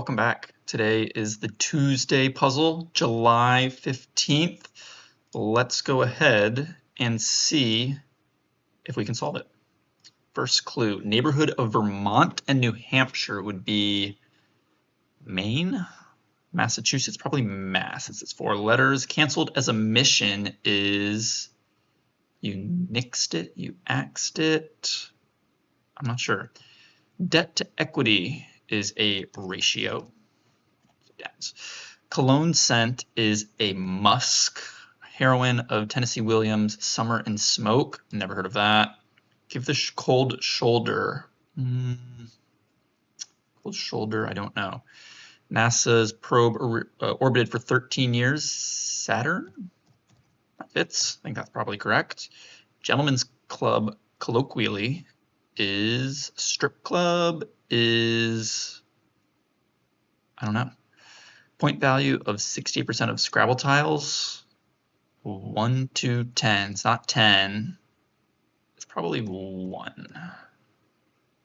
welcome back. Today is the Tuesday puzzle, July 15th. Let's go ahead and see if we can solve it. First clue, neighborhood of Vermont and New Hampshire would be Maine, Massachusetts, probably Mass, since it's 4 letters. Canceled as a mission is you nixed it, you axed it. I'm not sure. Debt to equity is a ratio. Cologne scent is a musk. Heroine of Tennessee Williams, Summer and Smoke. Never heard of that. Give the cold shoulder. Cold shoulder, I don't know. NASA's probe orbited for 13 years. Saturn? That fits. I think that's probably correct. Gentlemen's Club, colloquially, is strip club, is, I don't know. Point value of 60% of Scrabble tiles, 1 to 10. It's not 10. It's probably 1.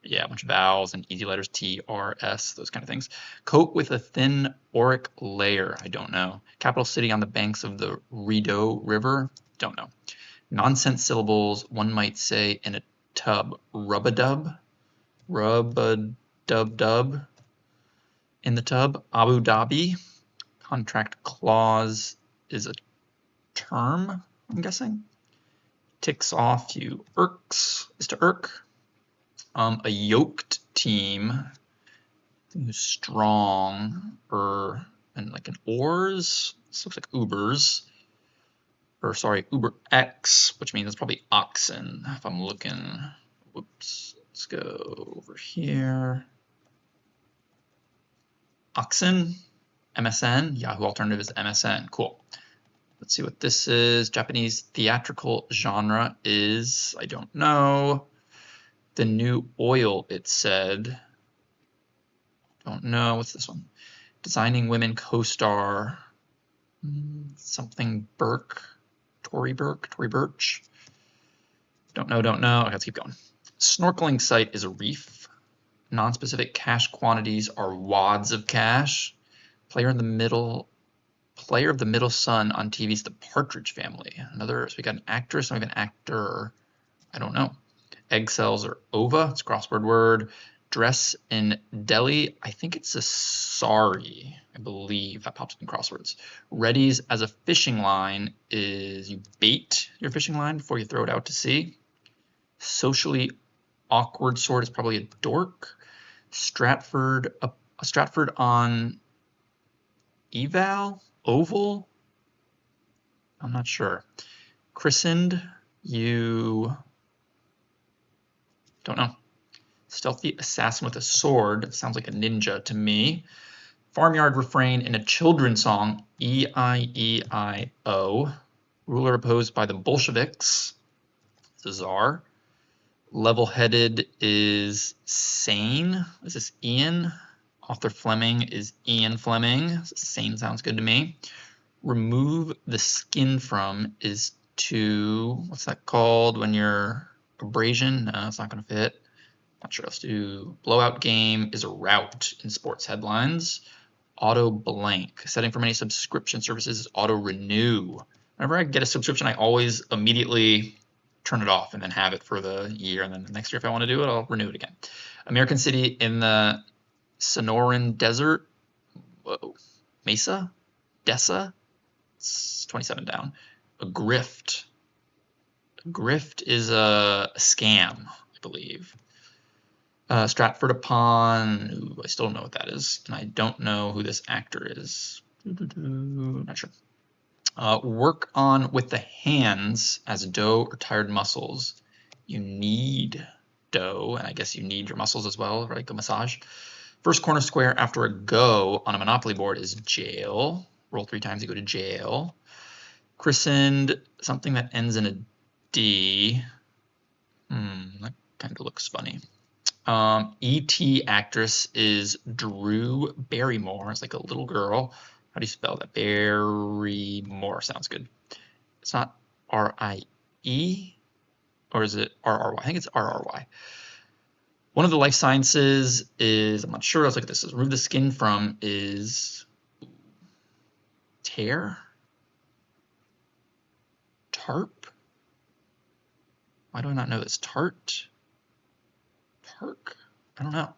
Yeah, a bunch of vowels and easy letters, T, R, S, those kind of things. Coat with a thin auric layer. I don't know. Capital city on the banks of the Rideau River. Don't know. Nonsense syllables, one might say in a tub. Rub-a-dub. Rub-a-dub-dub. In the tub. Abu Dhabi. Contract clause is a term, I'm guessing. Ticks off you. Irks is to irk. A yoked team who's strong, and like an oars. This looks like Ubers. Or sorry, Uber X, which means it's probably oxen if I'm looking. Whoops. Let's go over here. Oxen. MSN, Yahoo alternative is MSN. Cool. Let's see what this is. Japanese theatrical genre is, I don't know. The new oil, it said. Don't know. What's this one? Designing women co-star. Something Burke. Tory Burch. Don't know. Okay, let's keep going. Snorkeling site is a reef. Non-specific cash quantities are wads of cash. Player of the middle son on TV's The Partridge Family. So we got an actress and we have an actor. I don't know. Egg cells are ova. It's a crossword word. Dress in Delhi. I think it's a sari. I believe that pops up in crosswords. Readies as a fishing line is you bait your fishing line before you throw it out to sea. Socially awkward sort is probably a dork. Stratford on eval, oval. I'm not sure. Christened, you don't know. Stealthy assassin with a sword sounds like a ninja to me. Farmyard refrain in a children's song, E-I-E-I-O. Ruler opposed by the Bolsheviks, the Tsar. Level-headed is sane. Is this Ian? Author Fleming is Ian Fleming. Sane sounds good to me. Remove the skin from is to, what's that called when you're abrasion? No, it's not going to fit. Not sure what else to do. Blowout game is a route in sports headlines. Auto blank. Setting for many subscription services is auto renew. Whenever I get a subscription, I always immediately turn it off and then have it for the year. And then the next year, if I want to do it, I'll renew it again. American city in the Sonoran Desert. Whoa. Mesa? Dessa? It's 27 down. A grift. A grift is a scam, I believe. Stratford upon, ooh, I still don't know what that is, and I don't know who this actor is. Not sure. Work on with the hands as dough or tired muscles. You need dough, and I guess you need your muscles as well, right? Go massage. First corner square after a go on a Monopoly board is jail. Roll 3 times, you go to jail. Christened, something that ends in a D. That kind of looks funny. E.T. actress is Drew Barrymore. It's like a little girl. How do you spell that? Barrymore sounds good. It's not R-I-E, or is it R-R-Y? I think it's R-R-Y. One of the life sciences is, I'm not sure, let's look at this, is remove the skin from is tear? Tarp? Why do I not know this? Tark? I don't know.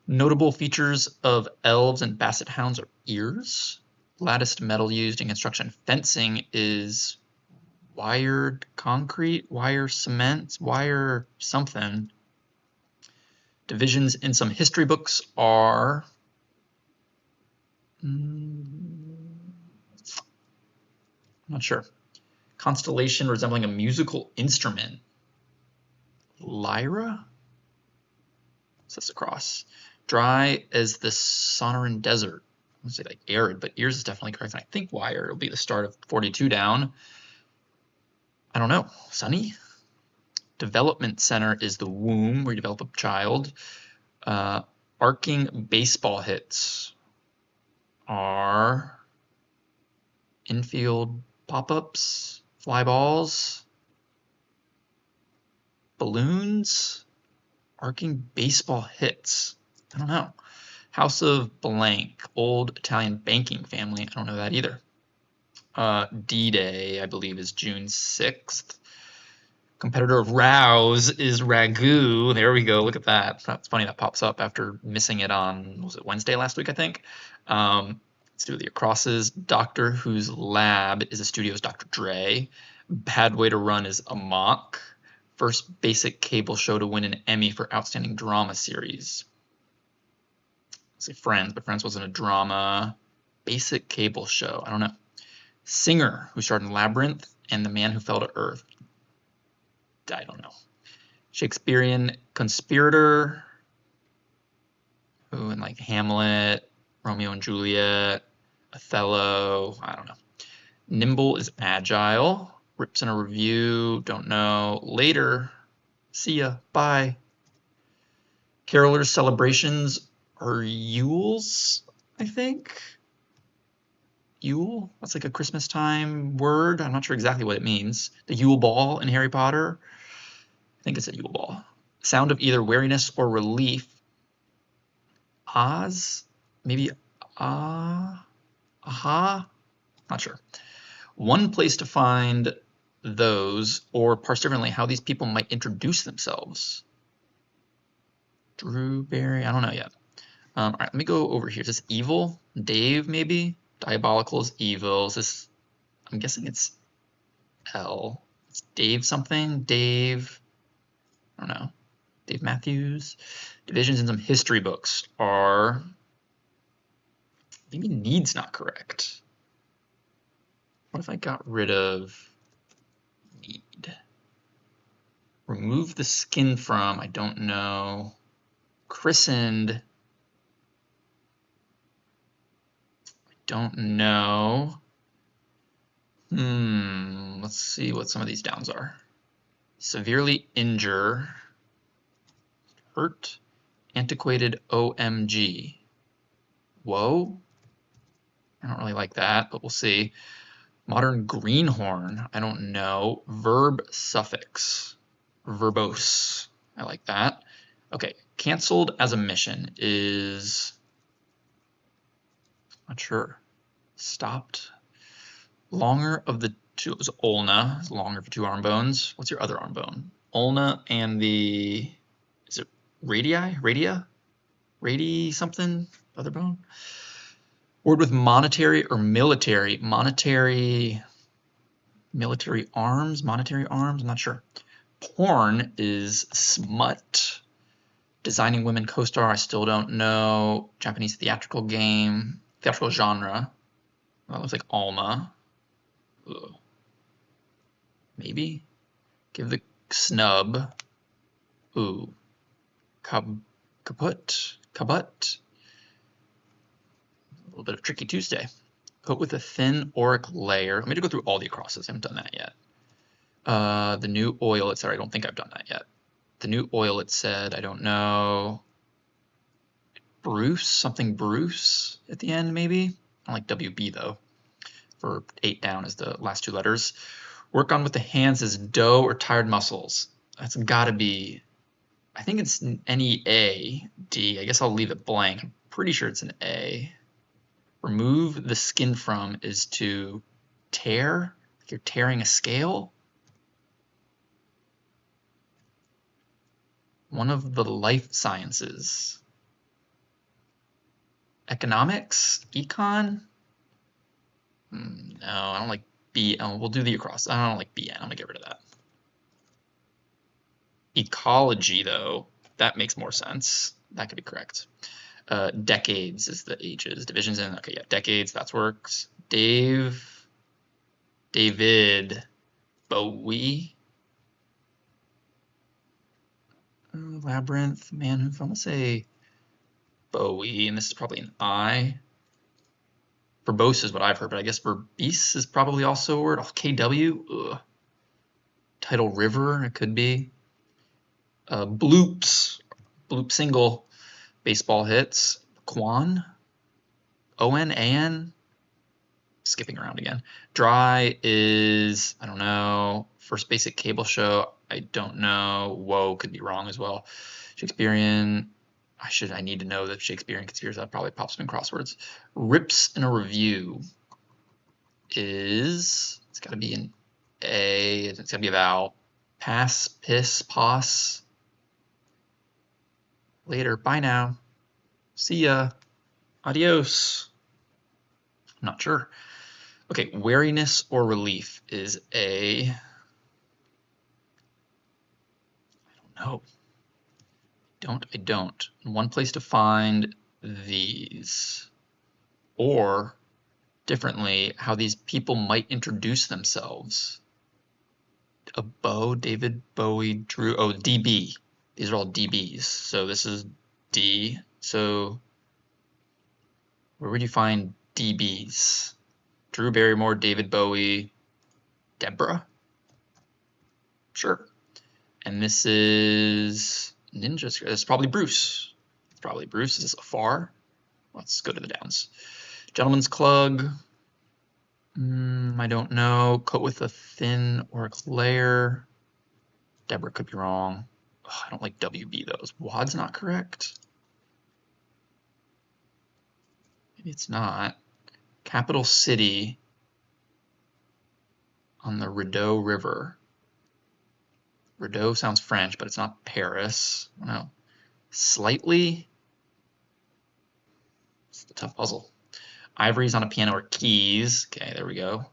Notable features of elves and basset hounds are ears. Latticed metal used in construction fencing is wired concrete, wire cement, wire something. Divisions in some history books are I'm not sure. Constellation resembling a musical instrument. Lyra? What's this across? Dry as the Sonoran Desert. I would say like arid, but ears is definitely correct. And I think wire will be the start of 42 down. I don't know. Sunny? Development center is the womb where you develop a child. Arcing baseball hits are infield pop-ups, fly balls, balloons, arcing baseball hits. I don't know. House of blank, old Italian banking family. I don't know that either. D-Day, I believe, is June 6th. Competitor of Rouse is Ragu. There we go. Look at that. That's funny that pops up after missing it on, was it Wednesday last week, I think? Let's do the acrosses. Doctor Whose Lab is a studio's Dr. Dre. Bad Way to Run is Amok. First basic cable show to win an Emmy for Outstanding Drama Series. Let's say Friends, but Friends wasn't a drama. Basic cable show. I don't know. Singer, who starred in Labyrinth, and The Man Who Fell to Earth. I don't know. Shakespearean conspirator. Ooh, and like Hamlet, Romeo and Juliet, Othello. I don't know. Nimble is agile. Rips in a review. Don't know. Later. See ya. Bye. Carolers' celebrations are Yules, I think. Yule? That's like a Christmas time word. I'm not sure exactly what it means. The Yule Ball in Harry Potter. I think it's a Yule Ball. Sound of either wariness or relief. Oz? Maybe aha? Not sure. One place to find those, or parse differently, how these people might introduce themselves. Drewberry? I don't know yet. All right, let me go over here. Is this evil? Dave, maybe? Diabolical is evil. Is this, I'm guessing it's L. It's Dave something? Dave, I don't know. Dave Matthews. Divisions in some history books are, maybe need's not correct. What if I got rid of need? Remove the skin from, I don't know. Christened, I don't know. Let's see what some of these downs are. Severely injure, hurt, antiquated OMG. Whoa, I don't really like that, but we'll see. Modern greenhorn, I don't know. Verb suffix, verbose, I like that. Okay, canceled as a mission is, not sure. Stopped. Longer of the two, it was ulna, it's longer for two arm bones. What's your other arm bone? Ulna and the, is it radii? Radia? Radi something? Other bone? Word with monetary or military. Monetary, military arms, monetary arms, I'm not sure. Porn is smut. Designing women co-star, I still don't know. Japanese theatrical game, theatrical genre. That looks like Alma. Ugh. Maybe? Give the snub. Ooh. Kaput. A little bit of Tricky Tuesday. Coat with a thin auric layer. Let me go through all the acrosses. I haven't done that yet. The new oil, it said, I don't think I've done that yet. The new oil, it said, I don't know. Bruce, something Bruce at the end, maybe? I like WB though. For 8 down is the last 2 letters. Work on with the hands is dough or tired muscles. That's gotta be, I think it's NEAD. I guess I'll leave it blank. I'm pretty sure it's an A. Remove the skin from is to tear. Like you're tearing a scale. One of the life sciences. Economics? Econ? No, I don't like B. Oh, we'll do the across. I don't like BN. I'm gonna get rid of that. Ecology, though, that makes more sense. That could be correct. Decades is the ages. Divisions in. Okay, yeah, decades. That works. David, Bowie. Labyrinth, man, I'm gonna say Bowie, and this is probably an I. Verbose is what I've heard, but I guess verbose is probably also a word. Oh, KW. Ugh. Tidal River, it could be. Bloops. Bloop single. Baseball hits. Quan. ON. Skipping around again. Dry is, I don't know. First Basic Cable Show, I don't know. Whoa, could be wrong as well. Shakespearean, I need to know that Shakespearean conspiracy. That probably pops up in crosswords. Rips in a review is, it's got to be an A. It's got to be a vowel. Pass, piss, pos. Later. Bye now. See ya. Adios. I'm not sure. Okay, wariness or relief is A. I don't know. I don't. One place to find these. Or, differently, how these people might introduce themselves. A Bo, David, Bowie, Drew. Oh, DB. These are all DBs. So this is D. So where would you find DBs? Drew Barrymore, David Bowie, Deborah? Sure. And this is Ninja. This is probably Bruce. It's probably Bruce. Is this Afar? Let's go to the downs. Gentleman's Club. I don't know. Coat with a thin or a layer. Deborah could be wrong. Oh, I don't like WB though. Is Wad's not correct? Maybe it's not. Capital city on the Rideau River. Rideau sounds French, but it's not Paris. I don't know. Slightly. It's the tough puzzle. Ivories on a piano or keys. Okay, there we go.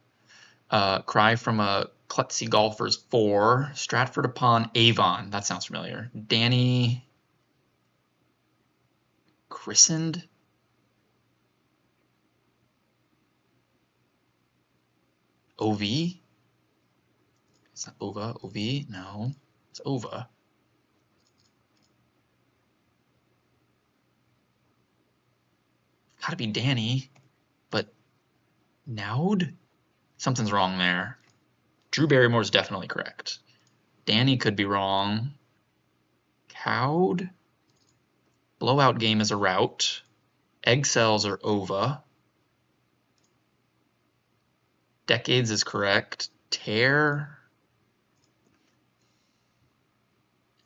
Cry from a klutzy golfers 4. Stratford upon Avon. That sounds familiar. Danny christened. OV. It's not Ova. OV. No, it's Ova. Gotta be Danny, but Naud? Something's wrong there. Drew Barrymore is definitely correct. Danny could be wrong. Cowed? Blowout game is a route. Egg cells are ova. Decades is correct. Tear?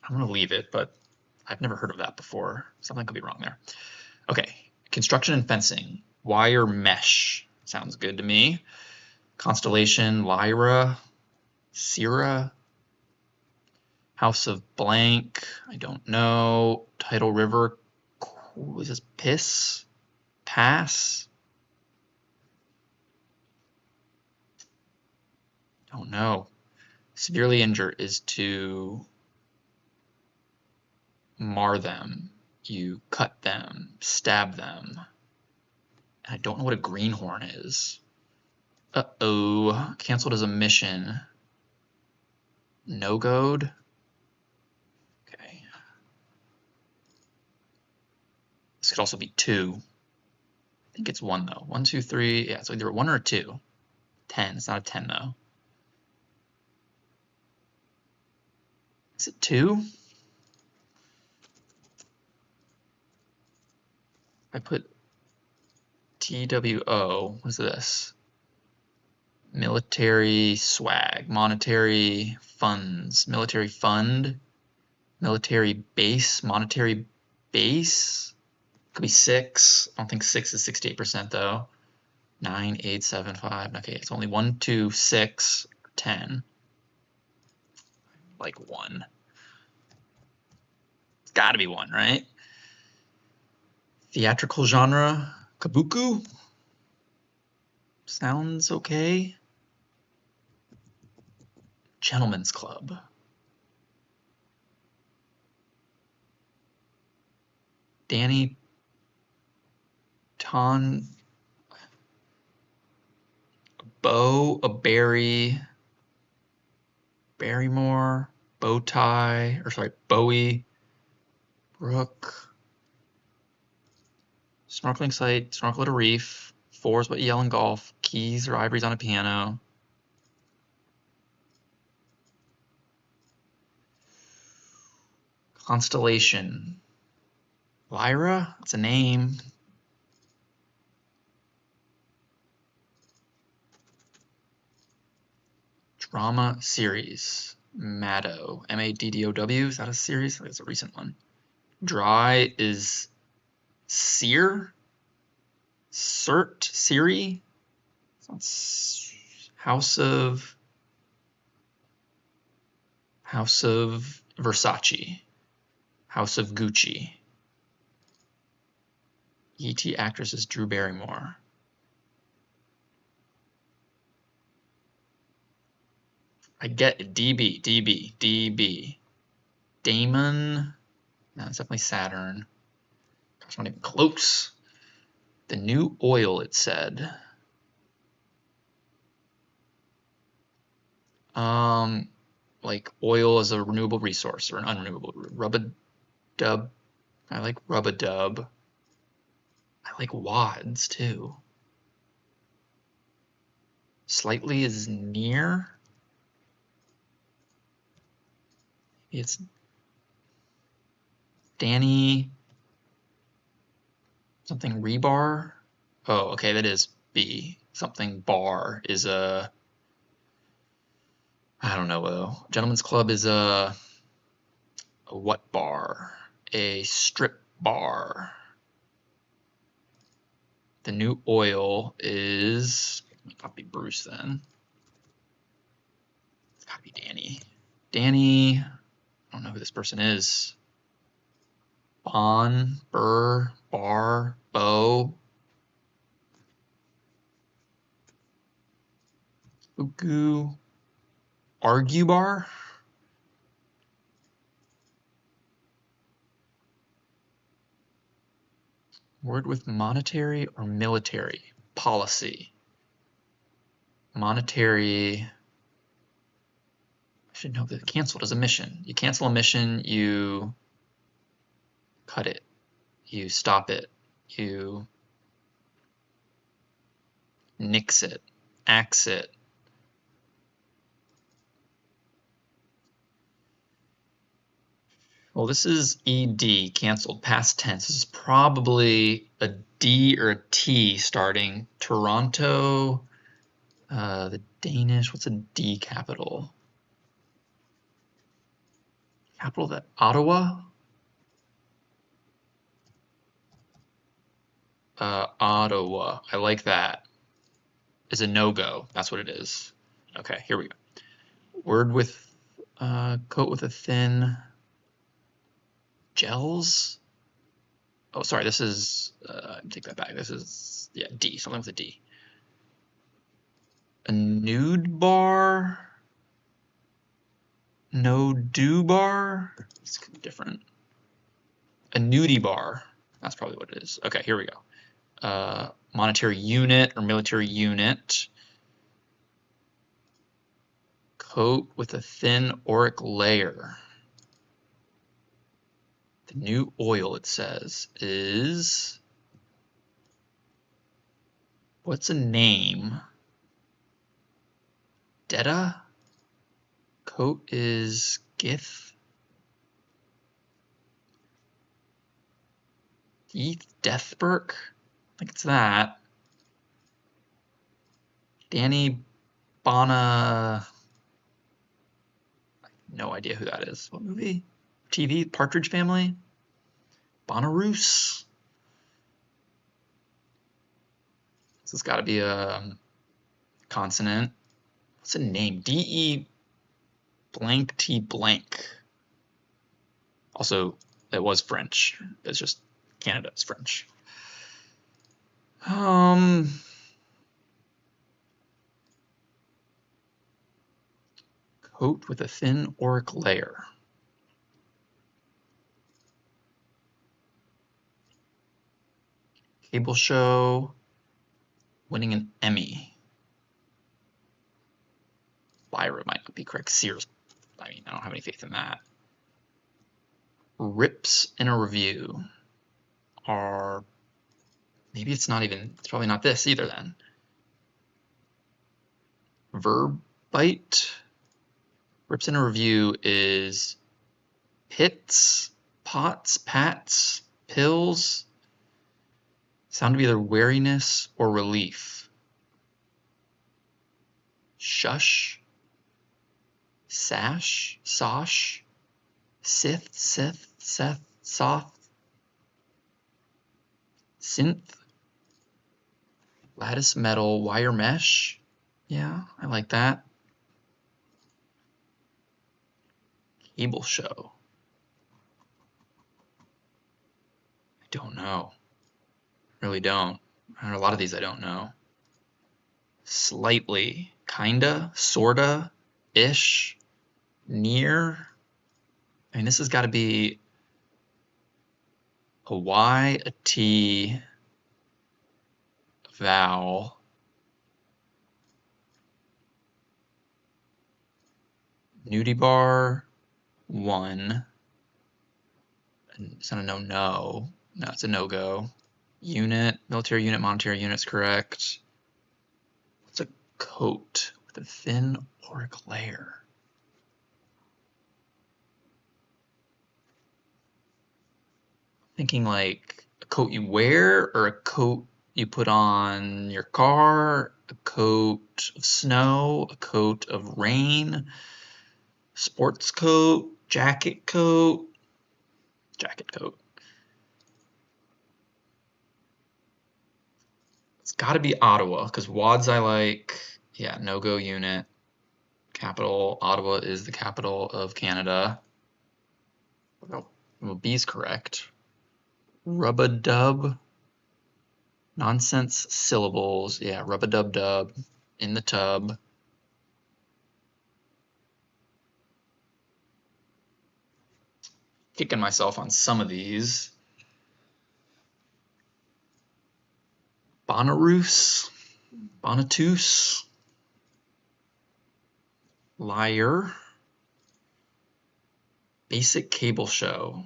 I'm going to leave it, but I've never heard of that before. Something could be wrong there. Okay, construction and fencing. Wire mesh. Sounds good to me. Constellation, Lyra, Syrah. House of blank, I don't know. Tidal river, is this piss? Pass? Don't know. Severely injure is to mar them. You cut them, stab them. And I don't know what a greenhorn is. Uh-oh, canceled as a mission. No-goed? Okay. This could also be 2. I think it's 1 though. 1, 2, 3, yeah, it's either a 1 or a 2. 10, it's not a 10 though. Is it 2? I put TWO, what is this? Military swag, monetary funds, military fund. Military base, monetary base. Could be 6. I don't think 6 is 68% though. 9, 8, 7, 5. Okay, it's only 1, 2, 6, 10. Like 1. It's got to be 1, right? Theatrical genre, kabuki. Sounds okay. Gentleman's Club. Danny Ton. Bow, a berry. Barrymore. Bow tie. Or sorry, Bowie. Brook. Snorkeling site. Snorkel at a reef. 4 is what you yell in golf. Keys or ivories on a piano. Constellation. Lyra? That's a name. Drama series. Maddow. M-A-D-D-O-W. Is that a series? I think it's a recent one. Dry is Seer? Cert? Siri? House of Versace. House of Gucci. E.T. actress is Drew Barrymore. I get it. DB. Damon. No, it's definitely Saturn. Gosh, not even close. The new oil, it said. Like oil as a renewable resource or an unrenewable. Rub-a-dub. I like rub-a-dub. I like wads too. Slightly is near. It's Danny something rebar. Oh, okay, that is B. Something bar is a, I don't know though. Gentleman's Club is a what bar? A strip bar. The new oil is, it's gotta be Bruce then. It's gotta be Danny. Danny, I don't know who this person is. Bon, Burr, Bar, Bo. Ugu. Argue bar? Word with monetary or military? Policy. Monetary. I should know that canceled is a mission. You cancel a mission, you cut it. You stop it. You nix it. Axe it. Well, this is ED, canceled, past tense. This is probably a D or a T starting. Toronto, the Danish, what's a D capital? Capital of that, Ottawa? Ottawa, I like that. Is a no-go, that's what it is. Okay, here we go. Word with, coat with a thin, gels? Oh, sorry, this is, take that back. This is, yeah, D, something with a D. A nude bar? No do bar? It's different. A nudie bar. That's probably what it is. Okay, here we go. Monetary unit or military unit. Coat with a thin auric layer. The new oil, it says, is, what's a name? Detta? Coat is Gith? Heath Deathburk? I think it's that. Danny Bona. No idea who that is. What movie? TV, Partridge Family. Bonaroos. This has got to be a consonant. What's a name? D-E blank T blank. Also, it was French. It's just Canada is French. Coat with a thin auric layer. Cable show. Winning an Emmy. Lyra might not be correct. Sears. I mean, I don't have any faith in that. Rips in a review are, maybe it's not even, it's probably not this either then. Verb bite. Rips in a review is pits, pots, pats, pills. Sound of either wariness or relief. Shush. Sash, sosh. Sith, seth, soft. Synth. Lattice metal, wire mesh. Yeah, I like that. Cable show. I don't know. Really don't. A lot of these I don't know. Slightly, kinda, sorta, ish, near. I mean, this has got to be a Y, a T, a vowel. Nudie bar, 1. It's not a no. No, it's a no-go. Unit, military unit, monetary unit's correct. What's a coat with a thin auric layer? Thinking like a coat you wear or a coat you put on your car, a coat of snow, a coat of rain, sports coat, jacket coat. It's got to be Ottawa because WADs I like. Yeah, no-go unit. Capital, Ottawa is the capital of Canada. Well, B's correct. Rub-a-dub. Nonsense syllables. Yeah, rub-a-dub-dub. In the tub. Kicking myself on some of these. Bonaroos. Bonatus. Liar. Basic cable show.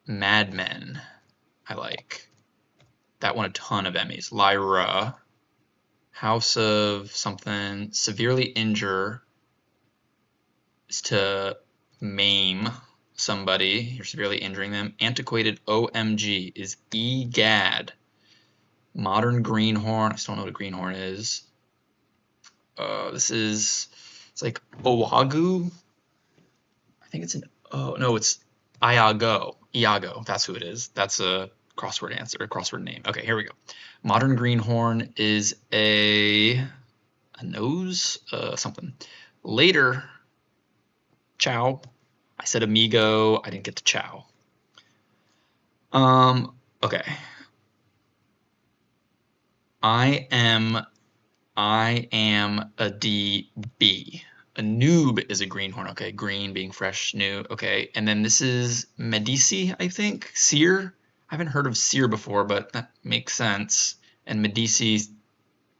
Mad Men. I like. That won a ton of Emmys. Lyra. House of something. Severely injure is to maim somebody. You're severely injuring them. Antiquated OMG is egad. Modern greenhorn. I still don't know what a greenhorn is. It's like Oagu. I think it's it's Iago. Iago. That's who it is. That's a crossword answer, a crossword name. Okay, here we go. Modern greenhorn is a nose, something. Later, ciao. I said amigo. I didn't get to ciao. Okay. I am a DB. A noob is a greenhorn. Okay, green being fresh, new. Okay, and then this is Medici, I think. Sear. I haven't heard of Sear before, but that makes sense. And Medici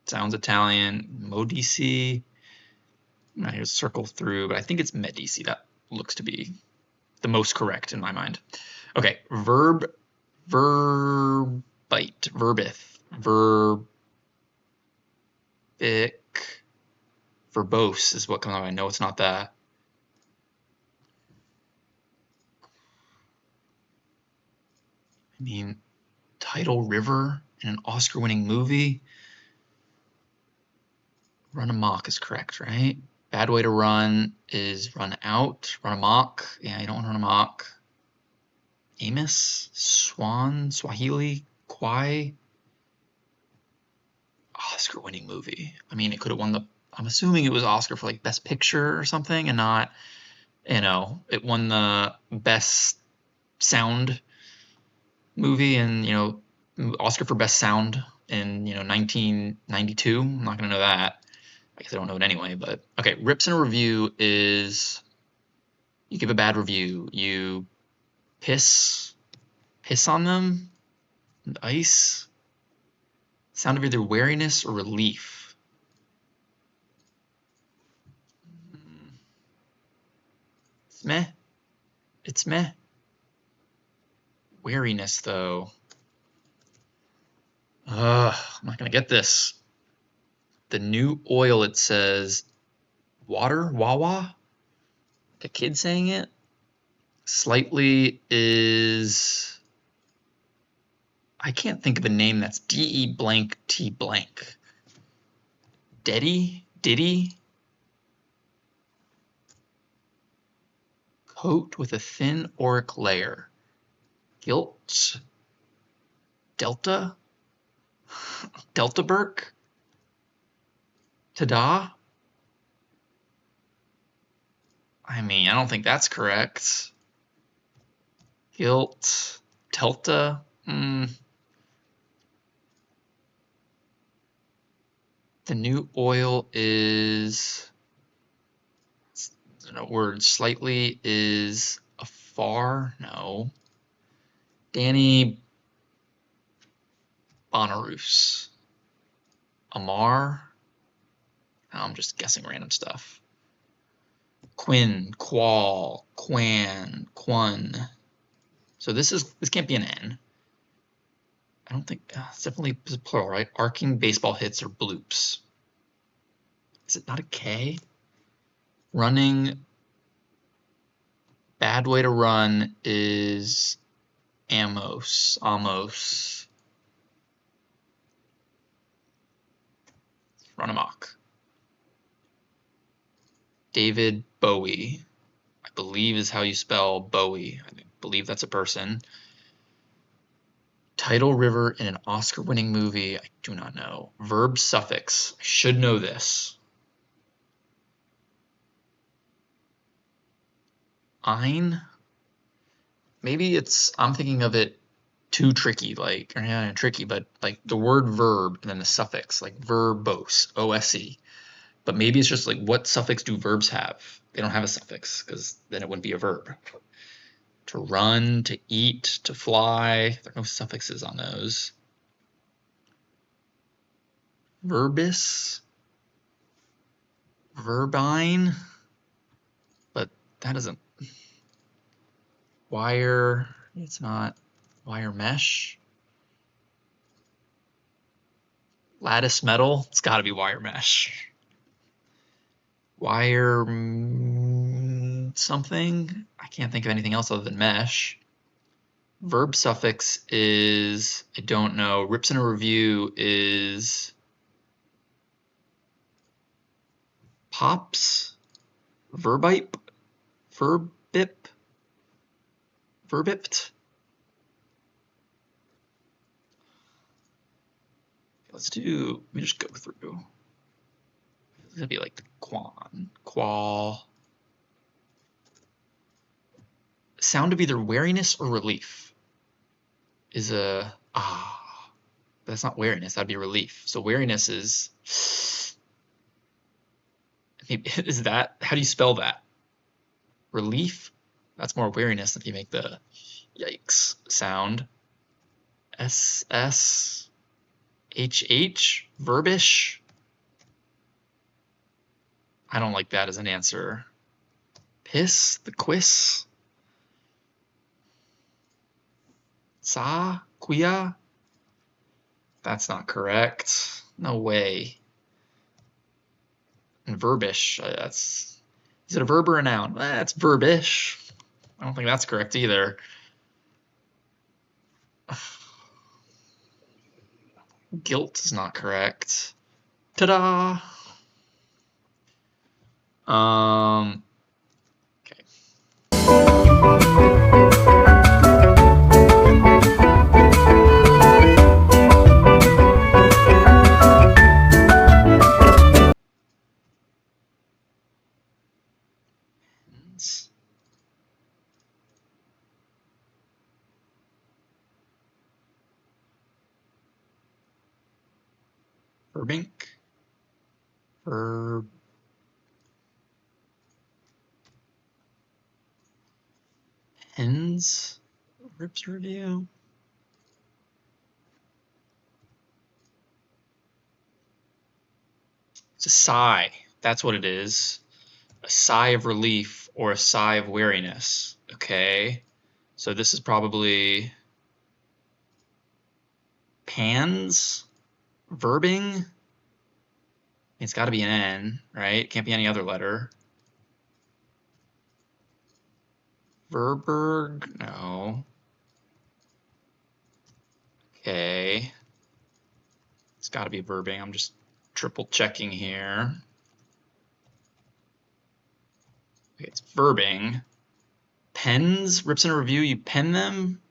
sounds Italian. Modici. I'm not here to circle through, but I think it's Medici. That looks to be the most correct in my mind. Okay, verbite, verbith, verbose is what comes out. I know it's not that. I mean, Tidal River in an Oscar-winning movie. Run amok is correct, right? Bad way to run is run out, run amok. Yeah, you don't want to run amok. Amos, Swan, Swahili, Kwai. Oscar-winning movie. I mean, it could have won the. I'm assuming it was Oscar for like Best Picture or something, and not, it won the Best Sound movie, and Oscar for Best Sound in 1992. I'm not gonna know that. I guess I don't know it anyway. But okay, rips in a review is you give a bad review, you piss on them, and ice. Sound of either wariness or relief. It's meh. It's meh. Wariness, though. I'm not gonna get this. The new oil, it says water, Wawa. The kid saying it. Slightly is. I can't think of a name that's DE blank T blank. Diddy. Coat with a thin auric layer. Gilt. Delta. Deltaberg. Tada. I mean, I don't think that's correct. Gilt. Delta. The new oil is. No word. Slightly is afar. No. Danny Bonaroos. Amar. Oh, I'm just guessing random stuff. Quinn, Qual, Quan, Quan. So this can't be an N. I don't think it's definitely plural, right? Arcing baseball hits or bloops. Is it not a K? Running. Bad way to run is Amos. Run amok. David Bowie, I believe is how you spell Bowie. I believe that's a person. Tidal river in an Oscar-winning movie. I do not know. Verb suffix. I should know this. Ein. Maybe I'm thinking of it too tricky, but like the word verb and then the suffix, like verbose, O-S-E. But maybe it's just like, what suffix do verbs have? They don't have a suffix because then it wouldn't be a verb. To run, to eat, to fly. There are no suffixes on those. Verbis. Verbine. But that doesn't. Wire. It's not. Wire mesh. Lattice metal. It's got to be wire mesh. Wire something. I can't think of anything else other than mesh. Verb suffix is, I don't know. Rips in a review is pops. Verbipe. Verbipped. Let me just go through. It's gonna be like the qual. Sound of either wariness or relief is that's not wariness, that'd be relief. So wariness is that, how do you spell that? Relief? That's more wariness if you make the yikes sound. SSHH, verbish. I don't like that as an answer. Piss, the quiz. Sa, quia. That's not correct. No way. And verbish, is it a verb or a noun? That's verbish. I don't think that's correct either. Guilt is not correct. Ta-da! Okay. Verbink. Verb. Pens. Rips review. It's a sigh. That's what it is. A sigh of relief or a sigh of weariness. Okay. So this is probably pans. Verbing. It's got to be an N, right? It can't be any other letter. Verberg? No. Okay. It's got to be verbing. I'm just triple checking here. Okay, it's verbing. Pens? Rips in a review, you pen them?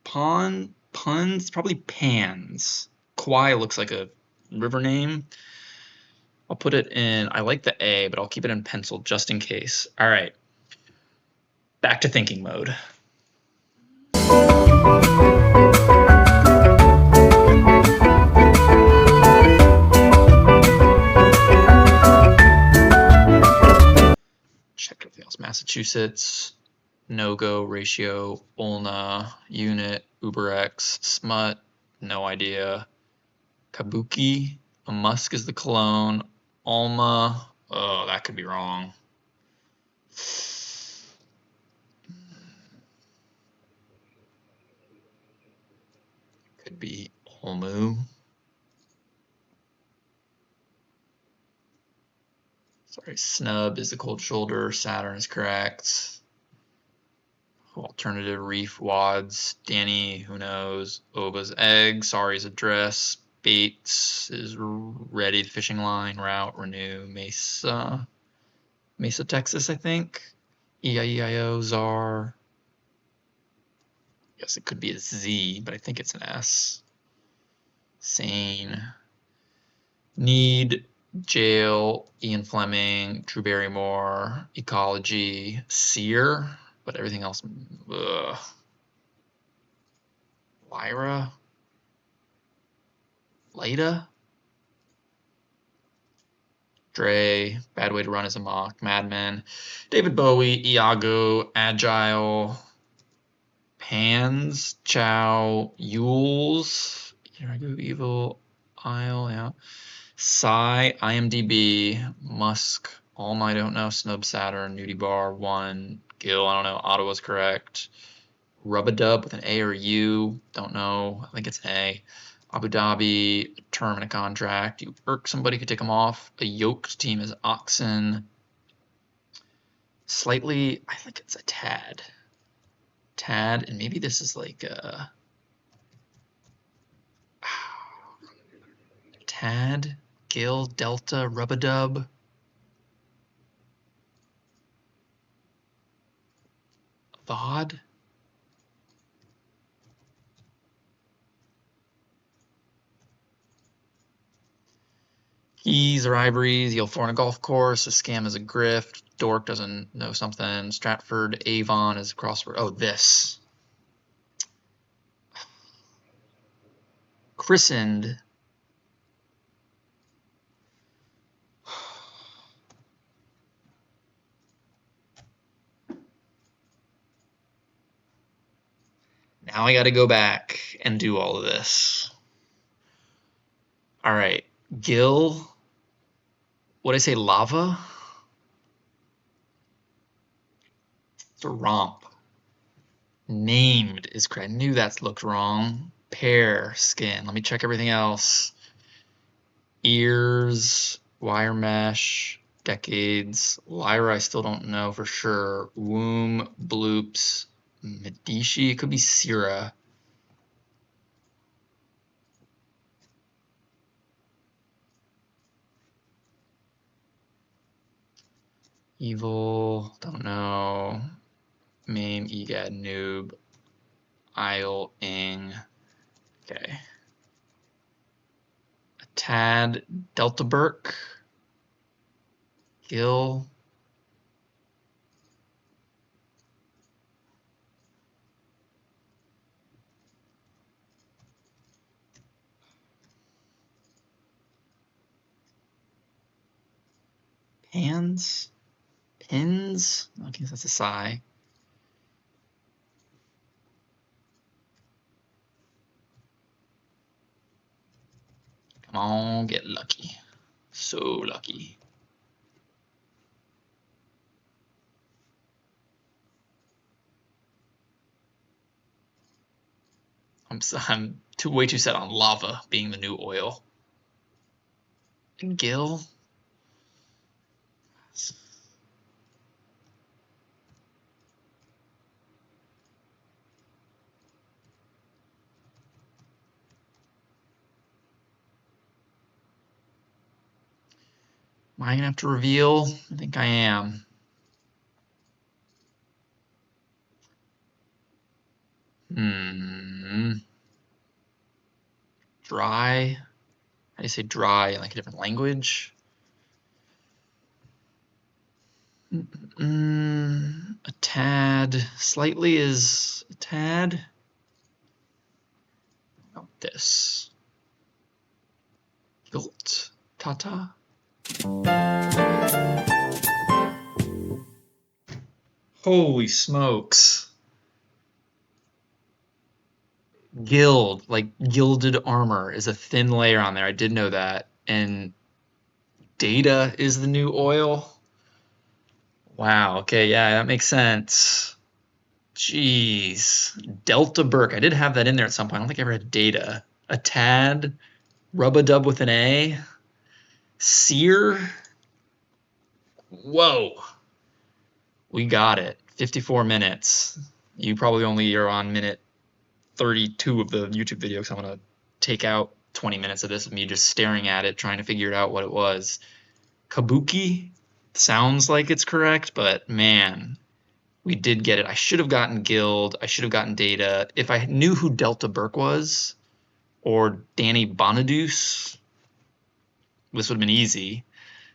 Pawn? Puns? Probably pans. Kwai looks like a river name. I'll put it in, I like the A, but I'll keep it in pencil just in case. All right. Back to thinking mode. Check everything else. Massachusetts, no-go, ratio, ulna, unit, UberX, smut, no idea. Kabuki, a musk is the cologne. Alma, oh, that could be wrong. Could be Olmu. Sorry, snub is the cold shoulder. Saturn is correct. Alternative reef wads. Danny, who knows? Oba's egg. Sorry is address. Bates is ready. Fishing line. Route. Renew. Mesa. Mesa, Texas, I think. EIEIO. Czar. Guess it could be a Z, but I think it's an S. Sane. Need. Jail. Ian Fleming. Drew Barrymore. Ecology. Sear. But everything else, ugh. Lyra? Leda? Dre, Bad Way to Run is a Mock, Mad Men, David Bowie, Iago, Agile, Pans, Chow, Yules, Evil, Isle, yeah. Psy, IMDb, Musk, Alm, I don't know, Snub Saturn, Nudie Bar, 1, Gil, I don't know, Ottawa's correct. Rub-a-dub with an A or U, don't know, I think it's an A. Abu Dhabi, term and a contract. You irk somebody, could take them off. A yoked team is oxen. Slightly, I think it's a tad. Tad, and maybe this is like a tad, Gil, Delta, Rub-a-dub. Vod. Keys or ivories, you'll for on a golf course, a scam is a grift, dork doesn't know something, Stratford, Avon is a crossword. Oh, this. Christened. Now I gotta go back and do all of this. All right, Gil. What did I say, lava? It's a romp. Named is correct. I knew that looked wrong. Pear, skin. Let me check everything else. Ears, wire mesh, decades. Lyra, I still don't know for sure. Womb, bloops, Medici. It could be Syrah. Evil, don't know. Mame, egad, noob. Isle, ing. Okay. A tad, Delta Burke. Gil. Pans? Pins? I guess that's a sigh. Come on, get lucky. So lucky. I'm way too set on lava being the new oil. And Gil? Am I gonna have to reveal? I think I am. Dry? How do you say dry in like a different language? A tad. Slightly is a tad. How about this? Guilt. Tata. Holy smokes. Gild, like gilded armor, is a thin layer on there. I did know that. And data is the new oil. Wow, okay, yeah, that makes sense. Jeez. Delta Burke. I did have that in there at some point. I don't think I ever had data. A tad. Rub-a-dub with an A. Sear. Whoa. We got it. 54 minutes. You probably only are on minute 32 of the YouTube video because I'm going to take out 20 minutes of this of me just staring at it, trying to figure out what it was. Kabuki sounds like it's correct, but man, we did get it. I should have gotten Guild. I should have gotten Data. If I knew who Delta Burke was or Danny Bonaduce, this would have been easy.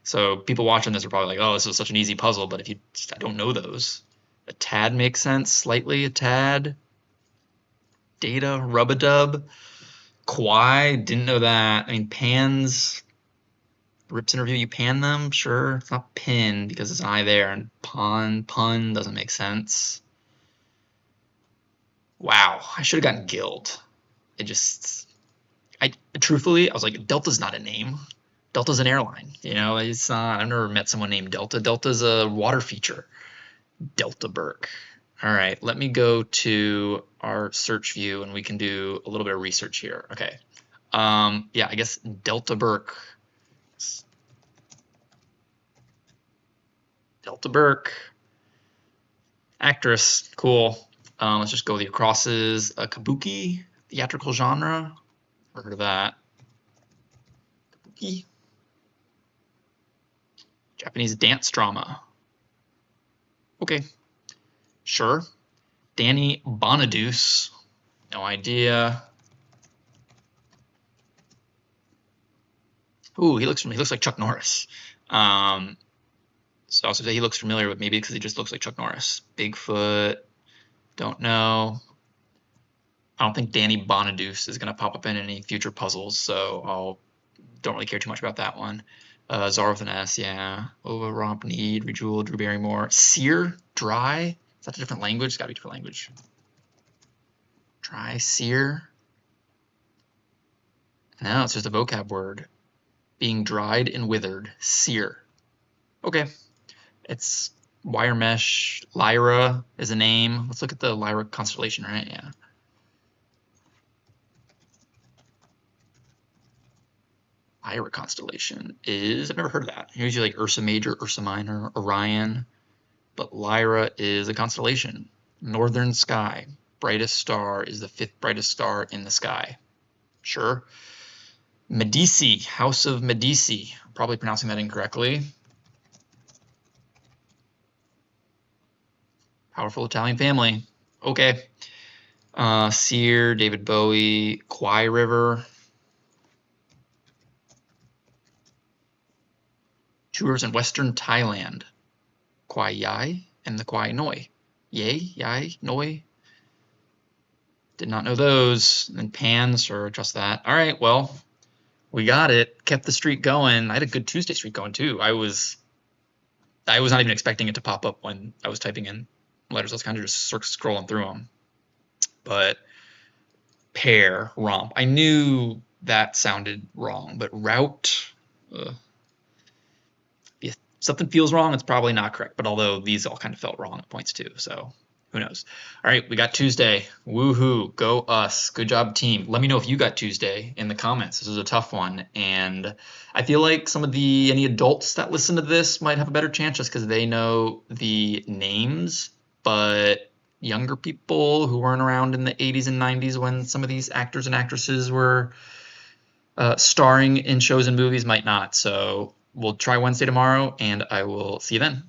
So people watching this are probably like, oh, this is such an easy puzzle, but if you I don't know those. A tad makes sense, slightly a tad. Data, Rub-a-Dub. Kwai, didn't know that. I mean, pans, Rips interview, you pan them? Sure. It's not pin because it's an I there, and pun doesn't make sense. Wow, I should have gotten Guild. Truthfully, I was like, Delta's not a name. Delta's an airline. You know, it's not, I've never met someone named Delta. Delta's a water feature. Delta Burke. All right, let me go to our search view and we can do a little bit of research here. Okay. Yeah, I guess Delta Burke. Delta Burke. Actress, cool. Let's just go with the crosses. Kabuki, theatrical genre. Never heard of that. Kabuki. Japanese dance drama. Okay, sure. Danny Bonaduce. No idea. Ooh, he looks like Chuck Norris. So I also say he looks familiar, but maybe because he just looks like Chuck Norris. Bigfoot. Don't know. I don't think Danny Bonaduce is going to pop up in any future puzzles, so don't really care too much about that one. Czar with an S, yeah. Ova, Romp, Need, Rejewel, Drew Barrymore. Sear, dry. Is that a different language? It's got to be a different language. Dry, sear. No, it's just a vocab word. Being dried and withered. Sear. Okay. It's wire mesh. Lyra is a name. Let's look at the Lyra constellation, right? Yeah. Lyra constellation is, I've never heard of that. Usually like Ursa Major, Ursa Minor, Orion. But Lyra is a constellation. Northern sky. Brightest star is the 5th brightest star in the sky. Sure. Medici, House of Medici. I'm probably pronouncing that incorrectly. Powerful Italian family. Okay. Sear, David Bowie, Kwai River. Tours in Western Thailand. Kwai Yai and the Kwai Noi. Yay, Yai, Noi. Did not know those. And then Pans, or just that. All right, well, we got it. Kept the streak going. I had a good Tuesday streak going too. I was not even expecting it to pop up when I was typing in letters. I was kind of just scrolling through them. But pair, romp. I knew that sounded wrong, but route. If something feels wrong, it's probably not correct. But although these all kind of felt wrong at points too, so who knows? All right, we got Tuesday. Woohoo! Go us! Good job, team. Let me know if you got Tuesday in the comments. This is a tough one, and I feel like some of any adults that listen to this might have a better chance just because they know the names, but younger people who weren't around in the 80s and 90s when some of these actors and actresses were starring in shows and movies might not. So we'll try Wednesday tomorrow, and I will see you then.